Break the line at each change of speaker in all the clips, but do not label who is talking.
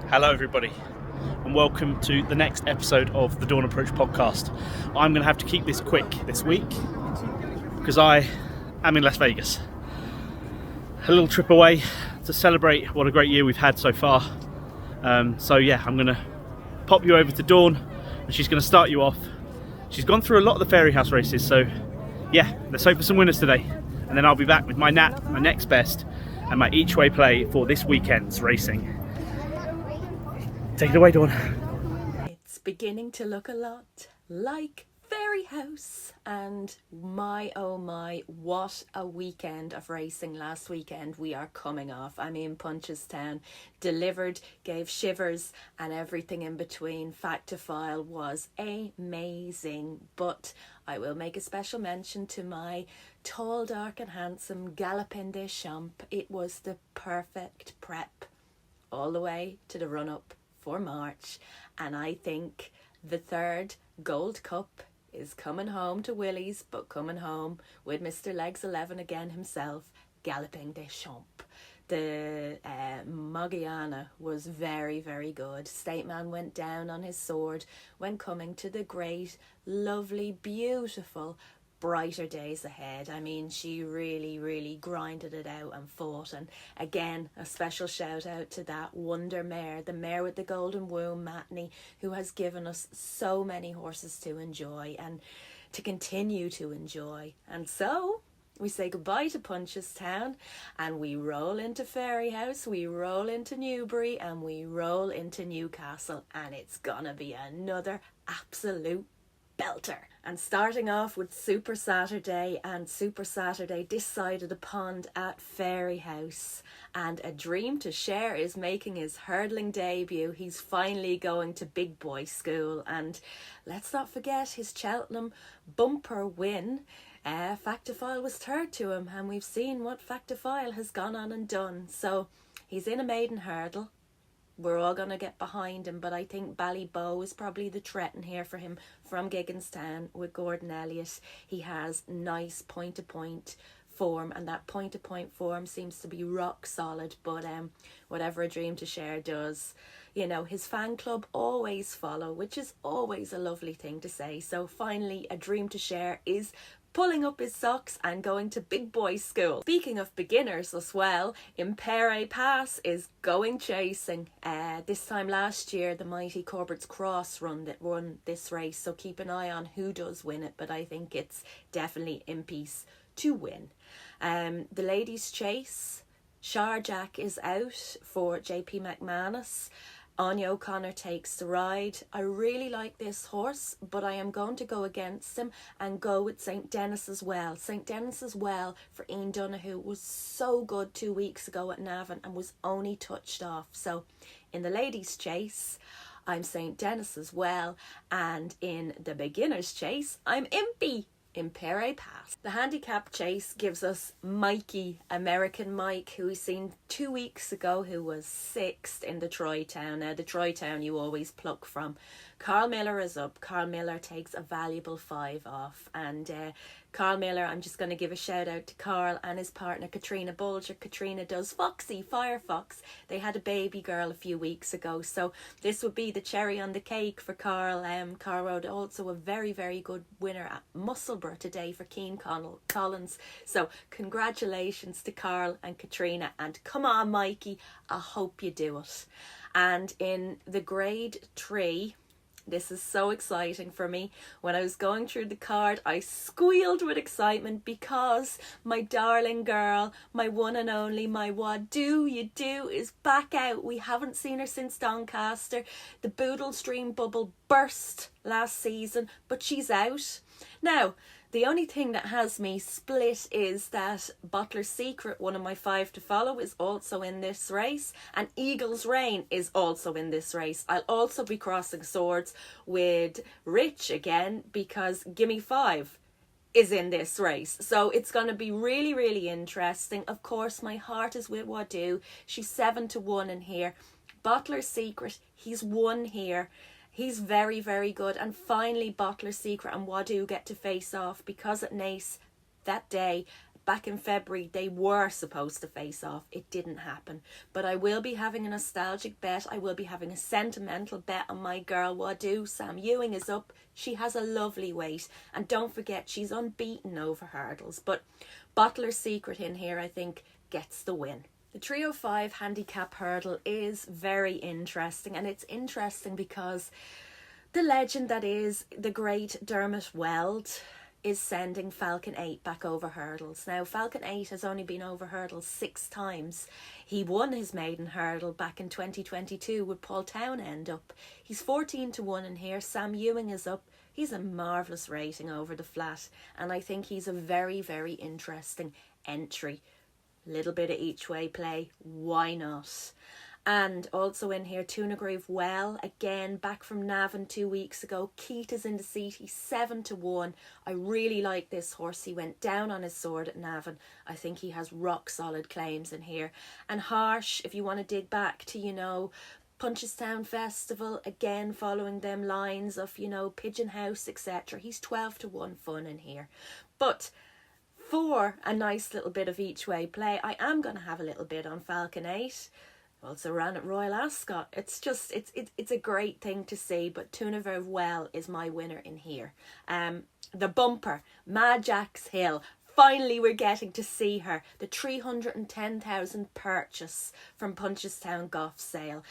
Hello everybody and welcome to the next episode of the Dawn Approach podcast. I'm going to have to keep this quick this week because I am in Las Vegas. A little trip away to celebrate what a great year we've had so far. I'm going to pop you over to Dawn and she's going to start you off. She's gone through a lot of the Fairyhouse races, so yeah, let's hope for some winners today. And then I'll be back with my nat, my next best, and my each way play for this weekend's racing. Take it away, Dawn.
It's beginning to look a lot like Fairyhouse, and my oh my, what a weekend of racing last weekend we are coming off. I mean, Punchestown delivered, gave shivers and everything in between. Fact to file was amazing, but I will make a special mention to my tall, dark and handsome Galopin des Champs. It was the perfect prep all the way to the run-up for March, and I think the third Gold Cup is coming home to Willie's, but coming home with Mr. Legs 11 again himself, Galopin des Champs. The Moggiana was very, very good. Stateman went down on his sword when coming to the great, lovely, beautiful, brighter days ahead. I mean, she really grinded it out and fought, and again a special shout out to that wonder mare, the mare with the golden womb, Matney, who has given us so many horses to enjoy and to continue to enjoy. And so we say goodbye to Punchestown and we roll into Fairyhouse, we roll into Newbury and we roll into Newcastle, and it's gonna be another absolute belter. And starting off with Super Saturday, and Super Saturday this side of the pond at Fairyhouse, and A Dream to Share is making his hurdling debut. He's finally going to big boy school, and let's not forget his Cheltenham bumper win. Factifile was third to him, and we've seen what Factifile has gone on and done. So he's in a maiden hurdle. We're all going to get behind him, but I think Ballybow is probably the threat in here for him from Gigginstown with Gordon Elliott. He has nice point-to-point form, and that point-to-point form seems to be rock solid, but whatever A Dream to Share does, you know, his fan club always follow, which is always a lovely thing to say. So finally, A Dream to Share is pulling up his socks and going to big boy school. Speaking of beginners as well, Impere Pass is going chasing. This time last year, the mighty Corbett's Cross run this race, so keep an eye on who does win it, but I think it's definitely Impy's to win. The Ladies' Chase, Sharjak is out for JP McManus. Anya O'Connor takes the ride. I really like this horse, but I am going to go against him and go with St. Denis as well. St. Denis as well for Ian Donoghue was so good 2 weeks ago at Navan and was only touched off. So in the Ladies' Chase, I'm St. Denis as well. And in the Beginner's Chase, I'm Impy. Impere Pass. The handicap chase gives us Mikey, American Mike, who we seen 2 weeks ago, who was sixth in the Troy-Town. Now, the Troy-Town you always pluck from. Carl Miller is up. Carl Miller takes a valuable 5 off. And Carl Miller, I'm just going to give a shout out to Carl and his partner Katrina Bulger. Katrina does Foxy, Firefox. They had a baby girl a few weeks ago, so this would be the cherry on the cake for Carl. Carl rode also a very good winner at Musselburgh today for Keane Collins. So congratulations to Carl and Katrina, and come on Mikey, I hope you do it. And in the grade 3, this is so exciting for me. When I was going through the card, I squealed with excitement because my darling girl, my one and only, my what do you do is back out. We haven't seen her since Doncaster. The Boodle Stream bubble burst last season, but she's out. Now, the only thing that has me split is that Bottler's Secret, one of my 5 to follow, is also in this race, and Eagle's Reign is also in this race. I'll also be crossing swords with Rich again because Gimme 5 is in this race. So it's going to be really interesting. Of course, my heart is with Wadu. She's 7 to 1 in here. Bottler's Secret, he's 1 here. He's very good. And finally, Bottler's Secret and Wadu get to face off because at Nace that day, back in February, they were supposed to face off. It didn't happen. But I will be having a nostalgic bet. I will be having a sentimental bet on my girl Wadu. Sam Ewing is up. She has a lovely weight. And don't forget, she's unbeaten over hurdles. But Bottler's Secret in here, I think, gets the win. The 305 handicap hurdle is very interesting. And it's interesting because the legend that is the great Dermot Weld is sending Falcon 8 back over hurdles. Now, Falcon 8 has only been over hurdles 6 times. He won his maiden hurdle back in 2022 with Paul Townend up. He's 14-1 in here. Sam Ewing is up. He's a marvellous rating over the flat. And I think he's a very, very interesting entry. Little bit of each way play. Why not? And also in here, Tunagrave Well, again, back from Navan 2 weeks ago. Keith is in the seat. He's 7-1. I really like this horse. He went down on his sword at Navan. I think he has rock solid claims in here. And Harsh, if you want to dig back to, Punchestown Festival, again, following them lines of, Pigeon House, etc. He's 12-1 fun in here. But for a nice little bit of each way play, I am going to have a little bit on Falcon 8. Also ran at Royal Ascot. It's just, it's a great thing to see, but Tunagrave Well is my winner in here. The bumper, Majax Hill. Finally, we're getting to see her. The 310,000 purchase from Punchestown Golf Sale.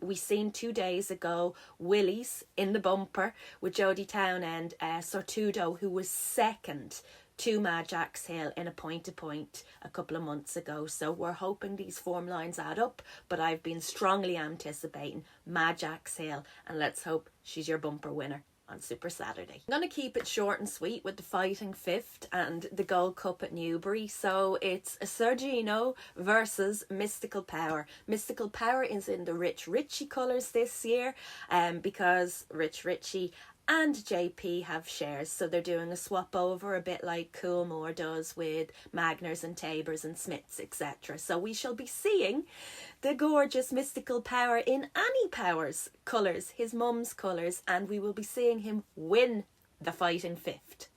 We seen 2 days ago Willie's in the bumper with Jodie Townend, Sortudo, who was second to Majax Hill in a point-to-point a couple of months ago. So we're hoping these form lines add up, but I've been strongly anticipating Majax Hill, and let's hope she's your bumper winner on Super Saturday. I'm going to keep it short and sweet with the Fighting Fifth and the Gold Cup at Newbury. So it's Sergino versus Mystical Power. Mystical Power is in the Rich Ritchie colours this year, because Rich Ritchie and JP have shares, so they're doing a swap over, a bit like Coolmore does with Magners and Tabors and Smiths, etc. So we shall be seeing the gorgeous Mystical Power in Annie Power's colours, his mum's colours, and we will be seeing him win the Fighting Fifth.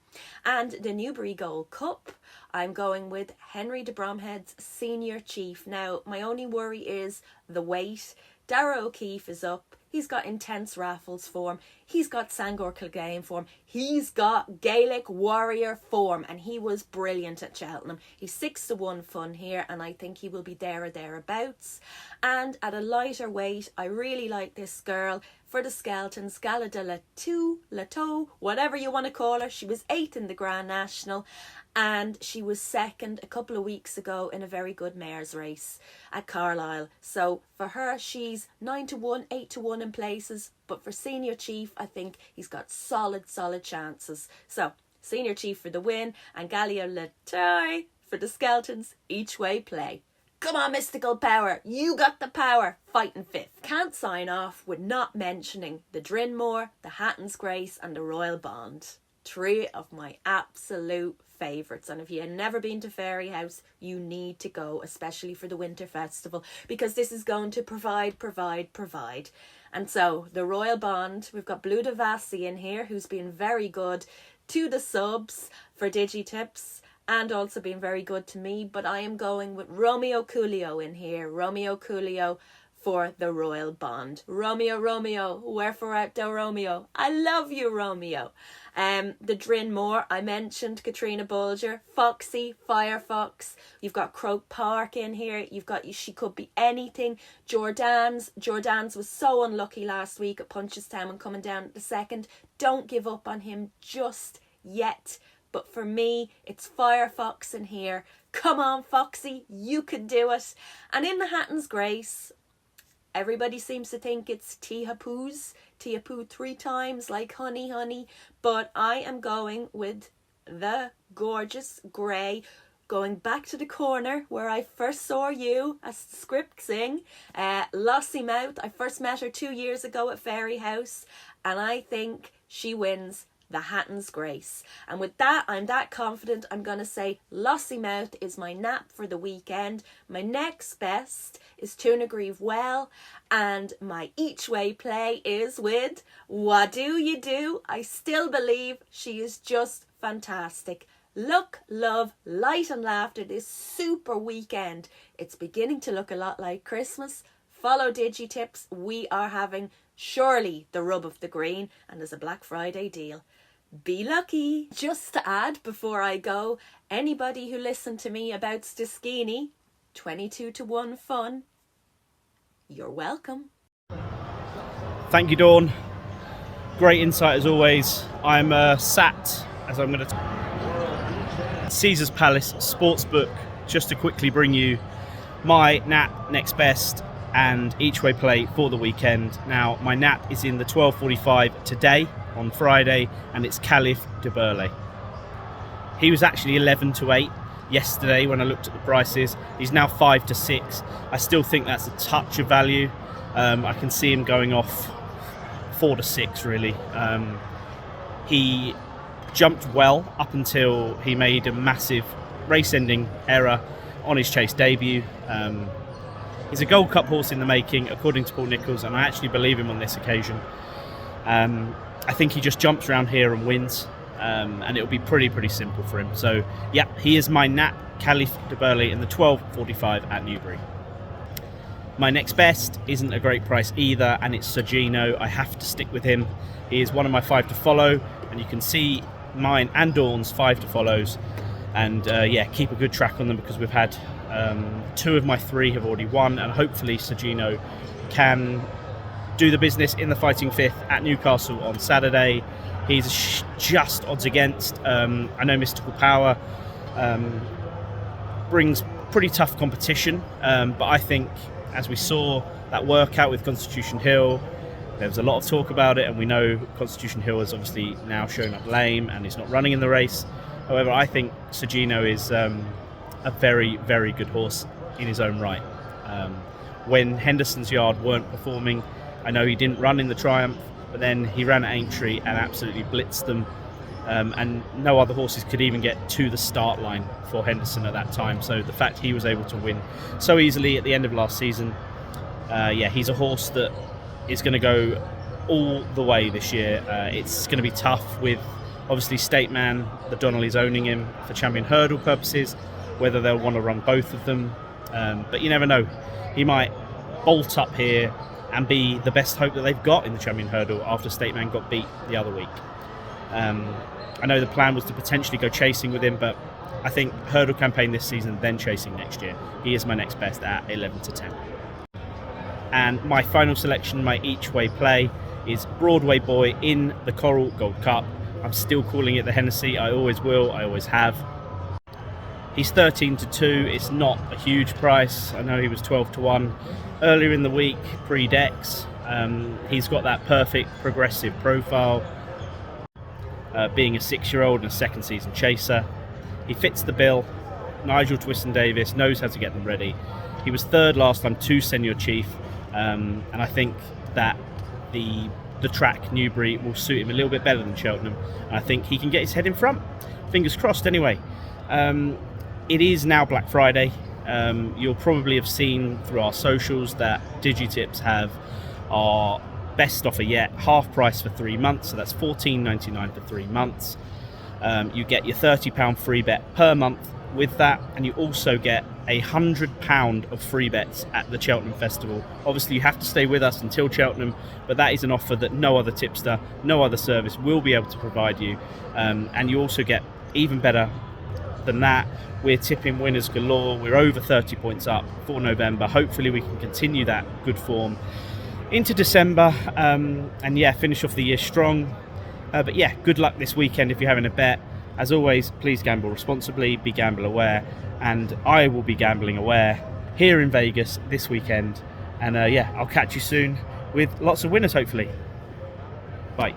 And the Newbury Gold Cup, I'm going with Henry de Bromhead's Senior Chief. Now, my only worry is the weight. Darragh O'Keefe is up. He's got Intense Raffles form. He's got Sangor Kilgane form. He's got Gaelic Warrior form. And he was brilliant at Cheltenham. He's 6-1 fun here. And I think he will be there or thereabouts. And at a lighter weight, I really like this girl. For the Skeltons, Gala de Lato, whatever you want to call her. She was 8th in the Grand National. And she was second a couple of weeks ago in a very good mares race at Carlisle. So for her, she's 9-1, 8-1 in places. But for Senior Chief, I think he's got solid chances. So Senior Chief for the win and Gallia Latai for the Skeltons, each way play. Come on, Mystical Power. You got the power. Fighting Fifth. Can't sign off with not mentioning the Drinmore, the Hatton's Grace and the Royal Bond. 3 of my absolute favourites, and if you have never been to Fairyhouse, you need to go, especially for the Winter Festival, because this is going to provide. And so the Royal Bond, we've got Blue Devassi in here, who's been very good to the subs for Digitips and also been very good to me, but I am going with Romeo Coolio in here. Romeo Coolio for the Royal Bond. Romeo, wherefore art thou, Romeo? I love you, Romeo. The Drinmore, I mentioned Katrina Bulger, Foxy, Firefox. You've got Croke Park in here. You've got She Could Be Anything. Jordan's was so unlucky last week at Punchestown and coming down at the second. Don't give up on him just yet. But for me, it's Firefox in here. Come on, Foxy, you can do it. And in the Hatton's Grace, everybody seems to think it's Tiapu 3 times, like honey. But I am going with the gorgeous grey, going back to the corner where I first saw you as the script sing. Lossymouth, I first met her 2 years ago at Fairyhouse, and I think she wins the Hatton's Grace. And with that, I'm that confident, I'm going to say Lossymouth is my nap for the weekend. My next best is Tunagrave Well, and my each way play is with What Do You Do? I still believe she is just fantastic. Luck, love, light and laughter this super weekend. It's beginning to look a lot like Christmas. Follow DigiTips. We are having surely the rub of the green, and there's a Black Friday deal. Be lucky. Just to add before I go, anybody who listened to me about Stiskini, 22-1 fun, you're welcome.
Thank you, Dawn. Great insight as always. I'm sat as I'm going to Caesar's Palace Sportsbook just to quickly bring you my nap next best and each way play for the weekend. Now, my nap is in the 12:45 today on Friday, and it's Caliph de Burle. He was actually 11-8 yesterday when I looked at the prices. He's now 5-6. I still think that's a touch of value. I can see him going off 4-6 really. He jumped well up until he made a massive race-ending error on his chase debut. He's a Gold Cup horse in the making, according to Paul Nicholls, and I actually believe him on this occasion. I think he just jumps around here and wins, and it'll be pretty simple for him. So, yeah, he is my nap, Caliph de Burle, in the 12:45 at Newbury. My next best isn't a great price either, and it's Sergino. I have to stick with him. He is one of my 5 to follow, and you can see mine and Dawn's 5 to follows. And yeah, keep a good track on them because we've had 2 of my 3 have already won, and hopefully Sergino can do the business in the Fighting Fifth at Newcastle on Saturday. He's just odds against. I know Mystical Power brings pretty tough competition, but I think, as we saw that workout with Constitution Hill, there was a lot of talk about it, and we know Constitution Hill has obviously now shown up lame and is not running in the race. However, I think Sergino is a very good horse in his own right. When Henderson's Yard weren't performing, I know he didn't run in the Triumph, but then he ran at Aintree and absolutely blitzed them, and no other horses could even get to the start line for Henderson at that time. So the fact he was able to win so easily at the end of last season, yeah, he's a horse that is going to go all the way this year. It's going to be tough with obviously State Man, the Donnelly's owning him for Champion Hurdle purposes, whether they'll want to run both of them, but you never know. He might bolt up here and be the best hope that they've got in the Champion Hurdle after State Man got beat the other week. I know the plan was to potentially go chasing with him, but I think Hurdle campaign this season, then chasing next year. He is my next best at 11-10. And my final selection, my each way play, is Broadway Boy in the Coral Gold Cup. I'm still calling it the Hennessy. I always will, I always have. He's 13-2. It's not a huge price. I know he was 12-1 earlier in the week, pre-Dex. He's got that perfect progressive profile, being a 6-year-old and a second season chaser. He fits the bill. Nigel Twiston-Davis knows how to get them ready. He was 3rd last time to Senior Chief, and I think that the track, Newbury, will suit him a little bit better than Cheltenham, and I think he can get his head in front. Fingers crossed anyway. It is now Black Friday. You'll probably have seen through our socials that DigiTips have our best offer yet, half price for 3 months, so that's $14.99 for 3 months. You get your £30 free bet per month with that, and you also get £100 of free bets at the Cheltenham Festival. Obviously you have to stay with us until Cheltenham, but that is an offer that no other tipster, no other service will be able to provide you. And you also get even better than that, we're tipping winners galore. We're over 30 points up for November. Hopefully we can continue that good form into December, and yeah, finish off the year strong. But yeah, good luck this weekend if you're having a bet. As always, please gamble responsibly, be gamble aware, and I will be gambling aware here in Vegas this weekend. And yeah, I'll catch you soon with lots of winners hopefully. Bye.